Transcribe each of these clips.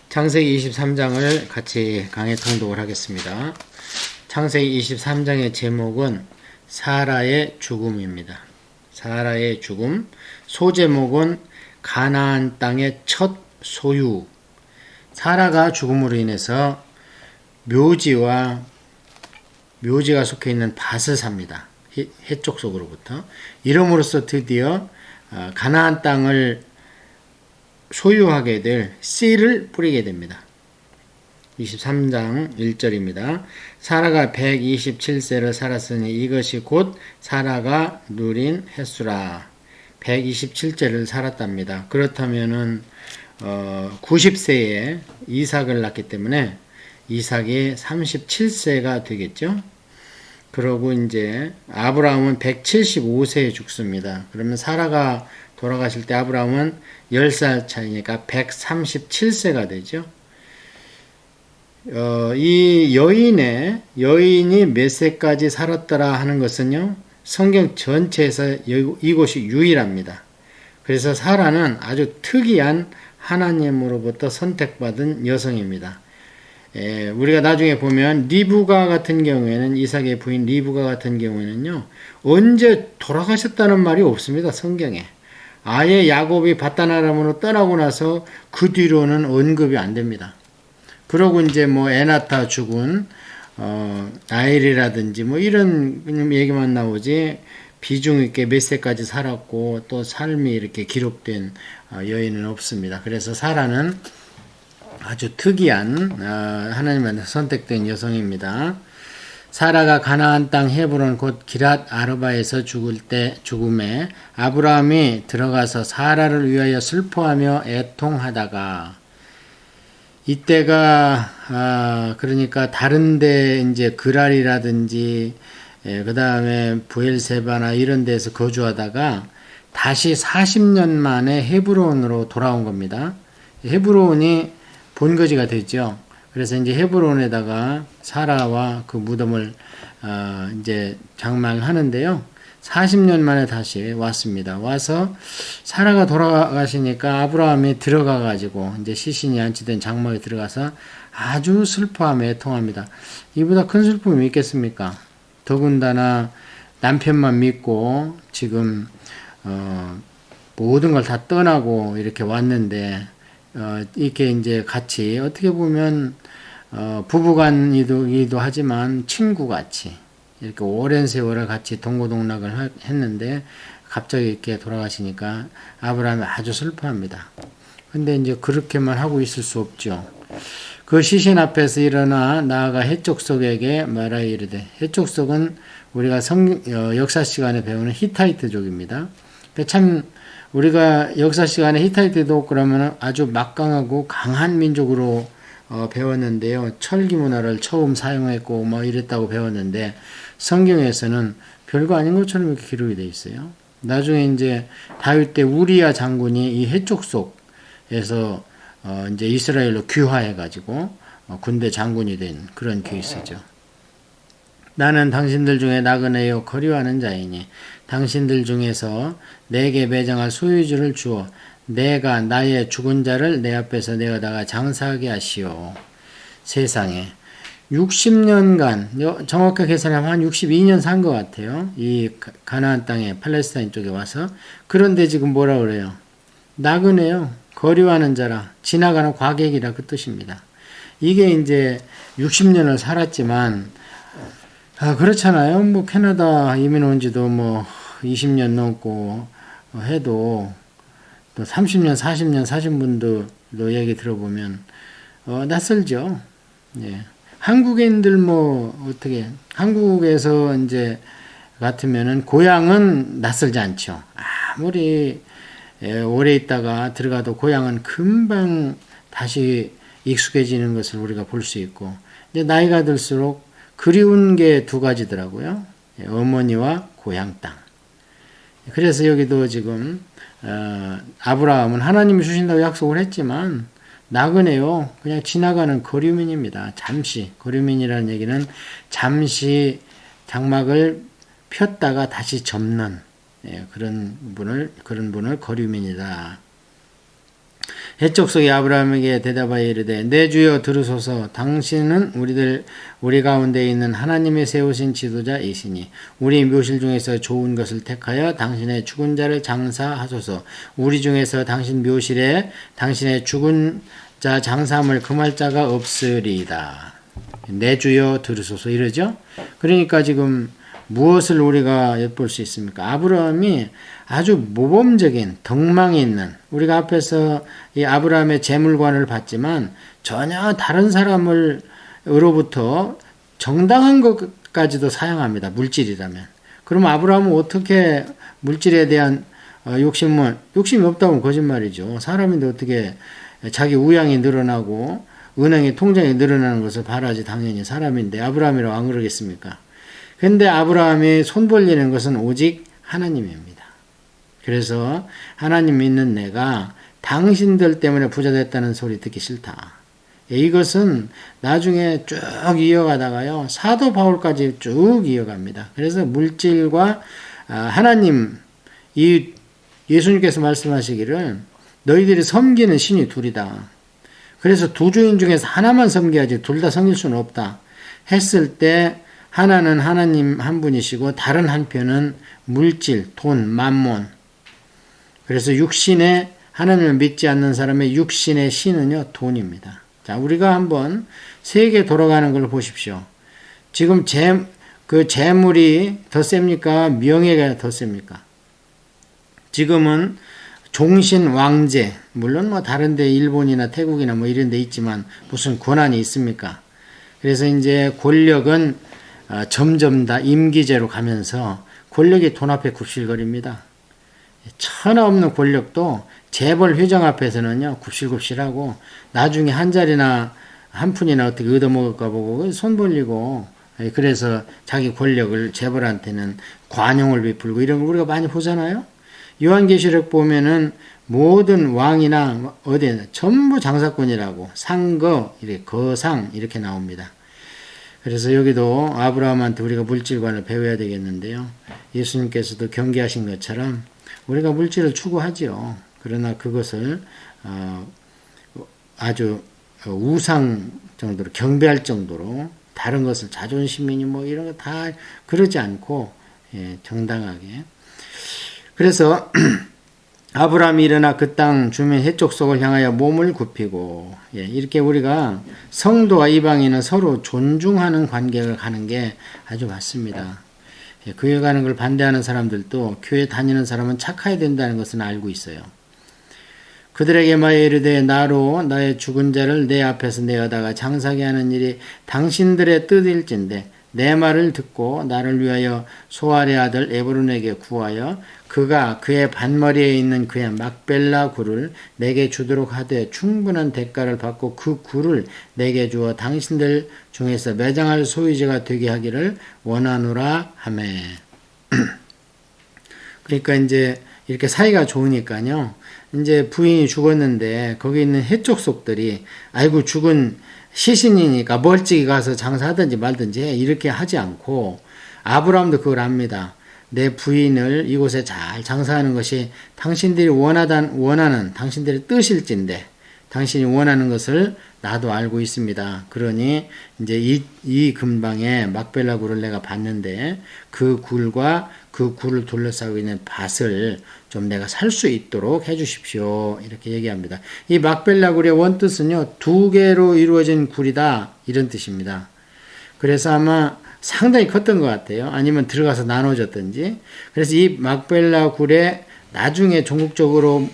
창세기 23장을 같이 강해 통독을 하겠습니다. 창세기 23장의 제목은 사라의 죽음입니다. 사라의 죽음, 소제목은 가나안 땅의 첫 소유. 사라가 죽음으로 인해서 묘지가 속해 있는 밭을 삽니다. 해쪽 속으로부터. 이름으로써 드디어 가나안 땅을 소유하게 될 씨를 뿌리게 됩니다. 23장 1절입니다. 사라가 127세를 살았으니 이것이 곧 사라가 누린 횟수라. 127세를 살았답니다. 그렇다면은 90세에 이삭을 낳기 때문에 이삭이 37세가 되겠죠. 그러고 이제 아브라함은 175세에 죽습니다. 그러면 사라가 돌아가실 때 아브라함은 10살 차이니까 137세가 되죠. 이 여인이 몇 세까지 살았더라 하는 것은요, 성경 전체에서 이곳이 유일합니다. 그래서 사라는 아주 특이한 하나님으로부터 선택받은 여성입니다. 우리가 나중에 보면 리브가 같은 경우에는, 이삭의 부인 리브가 같은 경우에는요, 언제 돌아가셨다는 말이 없습니다. 성경에. 아예 야곱이 밧단 아람으로 떠나고 나서 그 뒤로는 언급이 안 됩니다. 그러고 이제 에나타 죽은 나일이라든지 이런 얘기만 나오지, 비중 있게 몇 세까지 살았고 또 삶이 이렇게 기록된 여인은 없습니다. 그래서 사라는 아주 특이한 하나님한테 선택된 여성입니다. 사라가 가나안 땅 헤브론 곧 기랏 아르바에서 죽음에 아브라함이 들어가서 사라를 위하여 슬퍼하며 애통하다가, 이때가 그러니까 다른데 이제 그랄이라든지 그 다음에 부엘세바나 이런 데서 거주하다가 다시 40년 만에 헤브론으로 돌아온 겁니다. 헤브론이 본거지가 됐죠. 그래서 이제 헤브론에다가 사라와 그 무덤을 이제 장만하는데요. 40년 만에 다시 왔습니다. 와서 사라가 돌아가시니까 아브라함이 들어가 가지고 이제 시신이 안치된 장막에 들어가서 아주 슬퍼하며 애통합니다. 이보다 큰 슬픔이 있겠습니까? 더군다나 남편만 믿고 지금 모든 걸 다 떠나고 이렇게 왔는데, 이렇게 이제 같이 어떻게 보면 부부간이기도 하지만 친구같이 이렇게 오랜 세월을 같이 동고동락을 했는데 갑자기 이렇게 돌아가시니까 아브라함이 아주 슬퍼합니다. 근데 이제 그렇게만 하고 있을 수 없죠. 그 시신 앞에서 일어나 나아가 해족속에게 말하여 이르되, 해족속은 우리가 역사 시간에 배우는 히타이트족입니다. 참 우리가 역사 시간에 히타이트족 그러면 아주 막강하고 강한 민족으로 배웠는데요. 철기 문화를 처음 사용했고 이랬다고 배웠는데, 성경에서는 별거 아닌 것처럼 이렇게 기록이 되어 있어요. 나중에 이제 다윗 때 우리야 장군이 이 해족속에서 이제 이스라엘로 귀화해가지고 군대 장군이 된 그런 케이스죠. 나는 당신들 중에 나그네요 거류하는 자이니 당신들 중에서 내게 매장할 소유주를 주어 내가 나의 죽은 자를 내 앞에서 내어다가 장사하게 하시오. 세상에 60년간, 정확하게 계산하면 한 62년 산 것 같아요. 이 가나안 땅에 팔레스타인 쪽에 와서. 그런데 지금 뭐라 그래요? 나그네요. 거류하는 자라, 지나가는 과객이라 그 뜻입니다. 이게 이제 60년을 살았지만, 그렇잖아요. 캐나다 이민 온 지도 20년 넘고 해도 또 30년, 40년 사신 분들도 얘기 들어보면 낯설죠. 예. 한국인들 어떻게 한국에서 이제 같으면은 고향은 낯설지 않죠. 아무리 오래 있다가 들어가도 고향은 금방 다시 익숙해지는 것을 우리가 볼 수 있고, 이제 나이가 들수록 그리운 게 두 가지더라고요. 어머니와 고향 땅. 그래서 여기도 지금 아브라함은 하나님이 주신다고 약속을 했지만 나그네요. 그냥 지나가는 거류민입니다. 잠시. 거류민이라는 얘기는 잠시 장막을 폈다가 다시 접는 그런 분을 거류민이다. 해족속이 아브라함에게 대답하여 이르되 내 주여 들으소서. 당신은 우리 가운데 있는 하나님의 세우신 지도자이시니 우리 묘실 중에서 좋은 것을 택하여 당신의 죽은 자를 장사하소서. 우리 중에서 당신 묘실에 당신의 죽은 자 장사함을 금할 자가 없으리이다. 내 주여 들으소서 이러죠. 그러니까 지금 무엇을 우리가 엿볼 수 있습니까? 아브라함이 아주 모범적인 덕망이 있는, 우리가 앞에서 이 아브라함의 재물관을 봤지만 전혀 다른 사람으로부터 정당한 것까지도 사용합니다. 물질이라면. 그럼 아브라함은 어떻게 물질에 대한 욕심이 없다면 거짓말이죠. 사람인데 어떻게 자기 우양이 늘어나고 은행의 통장이 늘어나는 것을 바라지. 당연히 사람인데 아브라함이라고 안 그러겠습니까? 근데 아브라함이 손 벌리는 것은 오직 하나님입니다. 그래서 하나님 믿는 내가 당신들 때문에 부자 됐다는 소리 듣기 싫다. 이것은 나중에 쭉 이어가다가요, 사도 바울까지 쭉 이어갑니다. 그래서 물질과 하나님, 이 예수님께서 말씀하시기를 너희들이 섬기는 신이 둘이다. 그래서 두 주인 중에서 하나만 섬겨야지 둘 다 섬길 수는 없다 했을 때, 하나는 하나님 한 분이시고 다른 한편은 물질, 돈, 만몬. 그래서 육신의, 하나님을 믿지 않는 사람의 육신의 신은요, 돈입니다. 자, 우리가 한번 세계 돌아가는 걸 보십시오. 지금 재물이 더 셉니까? 명예가 더 셉니까? 지금은 종신 왕제, 물론 뭐 다른데 일본이나 태국이나 뭐 이런 데 있지만 무슨 권한이 있습니까? 그래서 이제 권력은 점점 다 임기제로 가면서 권력이 돈 앞에 굽실거립니다. 천하 없는 권력도 재벌 회장 앞에서는요, 굽실굽실하고 나중에 한 자리나 한 푼이나 어떻게 얻어먹을까 보고 손 벌리고, 그래서 자기 권력을 재벌한테는 관용을 베풀고 이런 걸 우리가 많이 보잖아요. 요한계시록 보면은 모든 왕이나 어디 전부 장사꾼이라고, 상거, 이렇게 거상 이렇게 나옵니다. 그래서 여기도 아브라함한테 우리가 물질관을 배워야 되겠는데요. 예수님께서도 경계하신 것처럼 우리가 물질을 추구하지요. 그러나 그것을 아주 우상 정도로, 경배할 정도로 다른 것을 자존심이니 뭐 이런 거 다 그러지 않고, 정당하게. 그래서 아브라함이 일어나 그 땅 주민 해족속을 향하여 몸을 굽히고, 이렇게 우리가 성도와 이방인은 서로 존중하는 관계를 가는 게 아주 맞습니다. 교회 가는 걸 반대하는 사람들도 교회 다니는 사람은 착해야 된다는 것은 알고 있어요. 그들에게 말하여 이르되 나로 나의 죽은 자를 내 앞에서 내어다가 장사게 하는 일이 당신들의 뜻일진데 내 말을 듣고 나를 위하여 소알의 아들 에브론에게 구하여 그가 그의 반머리에 있는 그의 막벨라 굴을 내게 주도록 하되 충분한 대가를 받고 그 굴을 내게 주어 당신들 중에서 매장할 소유자가 되게 하기를 원하노라 하매. 그러니까 이제 이렇게 사이가 좋으니까요, 이제 부인이 죽었는데 거기 있는 해족속들이 아이고 죽은 시신이니까 멀찍이 가서 장사하든지 말든지 해, 이렇게 하지 않고, 아브라함도 그걸 압니다. 내 부인을 이곳에 잘 장사하는 것이 당신들이 원하는 당신들의 뜻일진데 당신이 원하는 것을 나도 알고 있습니다. 그러니 이제 이 근방에 막벨라 굴을 내가 봤는데 그 굴과 그 굴을 둘러싸고 있는 밭을 좀 내가 살 수 있도록 해주십시오. 이렇게 얘기합니다. 이 막벨라 굴의 원뜻은요, 두 개로 이루어진 굴이다, 이런 뜻입니다. 그래서 아마 상당히 컸던 것 같아요. 아니면 들어가서 나눠졌든지. 그래서 이 막벨라 굴에 나중에 전국적으로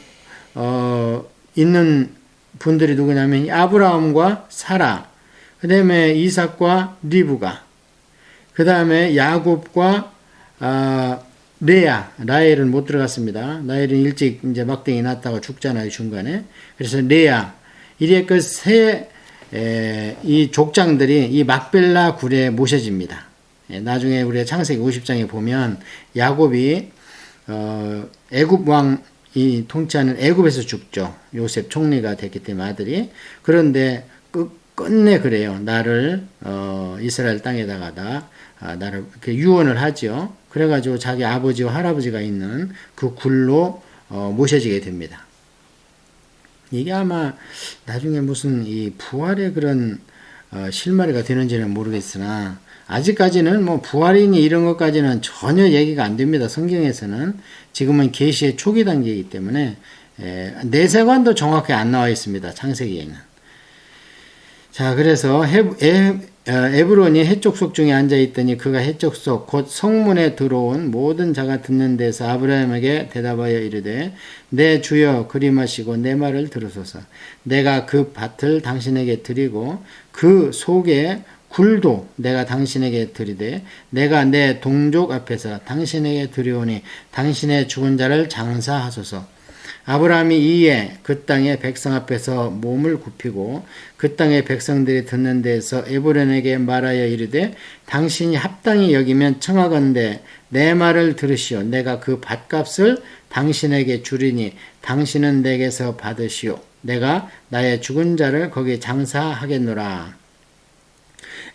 있는 분들이 누구냐면 아브라함과 사라, 그 다음에 이삭과 리브가, 그 다음에 야곱과 라헬은 못 들어갔습니다. 라헬은 일찍 이제 막대기 났다가 죽잖아요, 중간에. 그래서 레아, 이래 이 족장들이 이 막벨라 굴에 모셔집니다. 나중에 우리가 창세기 50장에 보면 야곱이 애굽 왕이 통치하는 애굽에서 죽죠. 요셉 총리가 됐기 때문에 아들이. 그런데 끝내 그래요. 나를 이스라엘 땅에다가 나를 유언을 하죠. 그래가지고 자기 아버지와 할아버지가 있는 그 굴로 모셔지게 됩니다. 이게 아마 나중에 무슨 이 부활의 그런 실마리가 되는지는 모르겠으나 아직까지는 뭐 부활이니 이런 것까지는 전혀 얘기가 안 됩니다. 성경에서는 지금은 계시의 초기 단계이기 때문에 내세관도 정확히 안 나와 있습니다. 창세기에는. 자, 그래서 에브론이 해족속 중에 앉아 있더니 그가 해족속 곧 성문에 들어온 모든 자가 듣는 데서 아브라함에게 대답하여 이르되 내 주여 그리마시고 내 말을 들으소서. 내가 그 밭을 당신에게 드리고 그 속에 굴도 내가 당신에게 드리되 내가 내 동족 앞에서 당신에게 드리오니 당신의 죽은 자를 장사하소서. 아브라함이 이에 그 땅의 백성 앞에서 몸을 굽히고 그 땅의 백성들이 듣는 데에서 에브론에게 말하여 이르되 당신이 합당히 여기면 청하건대 내 말을 들으시오. 내가 그 밭값을 당신에게 주리니 당신은 내게서 받으시오. 내가 나의 죽은 자를 거기 장사하겠노라.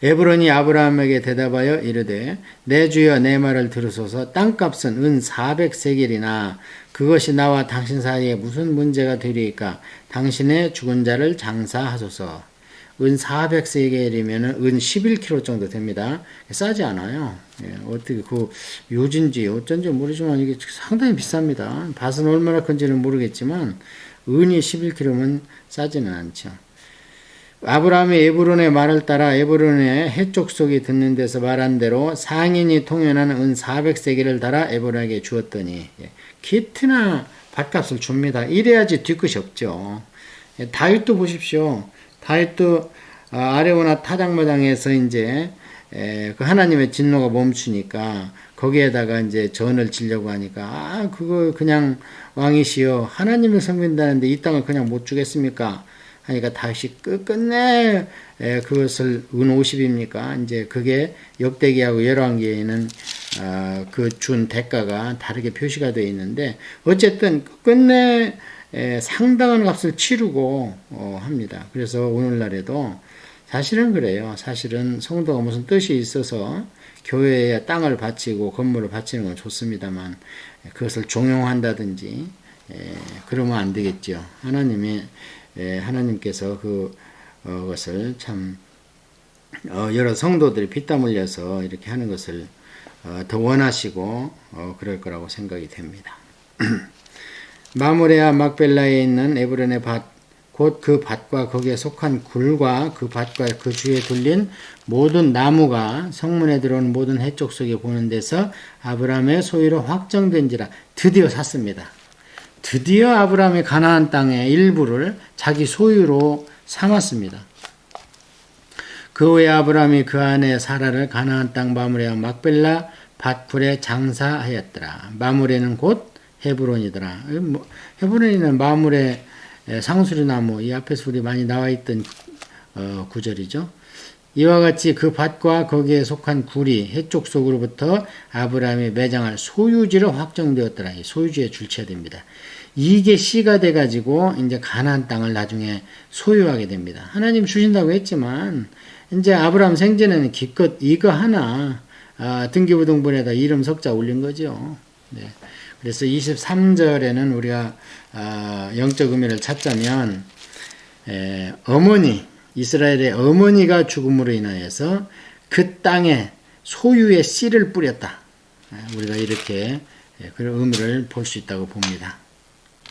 에브론이 아브라함에게 대답하여 이르되 내 주여 내 말을 들으소서. 땅값은 은 400세겔이나 그것이 나와 당신 사이에 무슨 문제가 되리이까. 당신의 죽은 자를 장사하소서. 은 400세겔이면 은 11kg 정도 됩니다. 싸지 않아요. 어떻게 그 요진지 어쩐지 모르지만 이게 상당히 비쌉니다. 밭은 얼마나 큰지는 모르겠지만 은이 11kg면 싸지는 않죠. 아브라함이 에브론의 말을 따라 에브론의 해족속이 듣는 데서 말한 대로 상인이 통연한 은 400세겔을 달아 에브론에게 주었더니 기트나 밭값을 줍니다. 이래야지 뒤끝이 없죠. 다윗도 보십시오. 다윗도 아레오나 타작마당에서 이제 그 하나님의 진노가 멈추니까 거기에다가 이제 전을 지려고 하니까 그거 그냥 왕이시여 하나님을 섬긴다는데 이 땅을 그냥 못 주겠습니까? 하니까 다시 끝끝내 그것을 은 50입니까? 이제 그게 역대기하고 열왕기에는 그 준 대가가 다르게 표시가 되어 있는데 어쨌든 끝내 상당한 값을 치르고 합니다. 그래서 오늘날에도 사실은 그래요. 사실은 성도가 무슨 뜻이 있어서 교회에 땅을 바치고 건물을 바치는 건 좋습니다만 그것을 종용한다든지 그러면 안 되겠죠. 하나님께서 그것을 참 여러 성도들이 피땀 흘려서 이렇게 하는 것을 더 원하시고 그럴 거라고 생각이 됩니다. 마므레와 막벨라에 있는 에브론의 밭 곧 그 밭과 거기에 속한 굴과 그 밭과 그 주위에 둘린 모든 나무가 성문에 들어온 모든 해족속에 보는 데서 아브라함의 소유로 확정된지라. 드디어 샀습니다. 드디어 아브라함이 가나안 땅의 일부를 자기 소유로 삼았습니다. 그 후에 아브라함이 그 안에 사라를 가나안 땅 마므레와 막벨라 밭굴에 장사하였더라. 마므레는 곧 헤브론이더라. 헤브론이는 마므레 상수리나무, 이 앞에서 우리 많이 나와 있던 구절이죠. 이와 같이 그 밭과 거기에 속한 굴이 해쪽 속으로부터 아브라함이 매장할 소유지로 확정되었더라. 이 소유지에 줄쳐야 됩니다. 이게 씨가 돼가지고 이제 가나안 땅을 나중에 소유하게 됩니다. 하나님 주신다고 했지만 이제 아브라함 생전에는 기껏 이거 하나 등기부등본에다 이름 석자 올린 거죠. 네. 그래서 23절에는 우리가 영적 의미를 찾자면 어머니, 이스라엘의 어머니가 죽음으로 인하여서 그 땅에 소유의 씨를 뿌렸다. 우리가 이렇게 그런 의미를 볼 수 있다고 봅니다.